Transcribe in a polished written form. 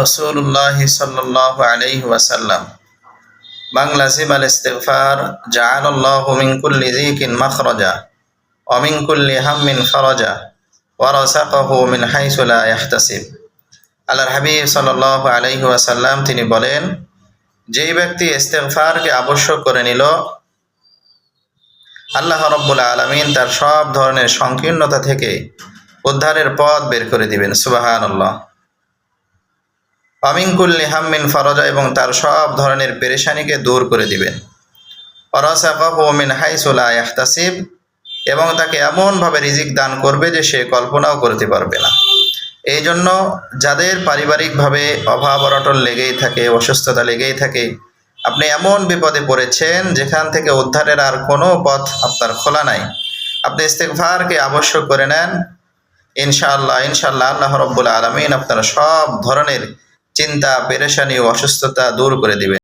রাসূলুল্লাহ সাল্লাল্লাহু আলাইহি ওয়াসাল্লাম মান লাযিমাল ইস্তিগফার জাআলাল্লাহু মিন কুল্লি যিকিন মাখরাজা ওয়া মিন কুল্লি হাম্মিন ফারাজা ওয়া রাযাকাহু মিন হাইসু লা ইয়াহতাসিব। আল্লাহর হাবিব সাল্লাল্লাহু আলাইহি ওয়াসাল্লাম তিনি বলেন, যেই ব্যক্তি ইস্তিগফারকে আবশ্যক করে নিল, আল্লাহ রাব্বুল আলামিন তার সব ধরনের সংকীর্ণতা থেকে উদ্ধারের পথ বের করে দিবেন। সুবহানাল্লাহ। মিন কুল্লি হাম্মিন ফারাজা, এবং তার সব ধরনের পেরেশানিকে দূর করে দিবেন। ওয়ারাযাকাহু মিন হাইসু লা ইয়াহতাসিব, এবং তাকে এমনভাবে রিজিক দান করবে যে সে কল্পনাও করতে পারবে না। এই জন্য যাদের পারিবারিকভাবে অভাব অনটন লেগেই থাকে, অসুস্থতা লেগেই থাকে, আপনি এমন বিপদে পড়েছেন যেখান থেকে উদ্ধারের আর কোনো পথ আপনার খোলা নাই, আপনি ইস্তিগফারকে আবশ্যক করে নেন, ইনশাআল্লাহ আল্লাহ রাব্বুল আলামিন আপনার সব ধরনের চিন্তা, পেরেশানি ও অসুস্থতা দূর করে দিবেন।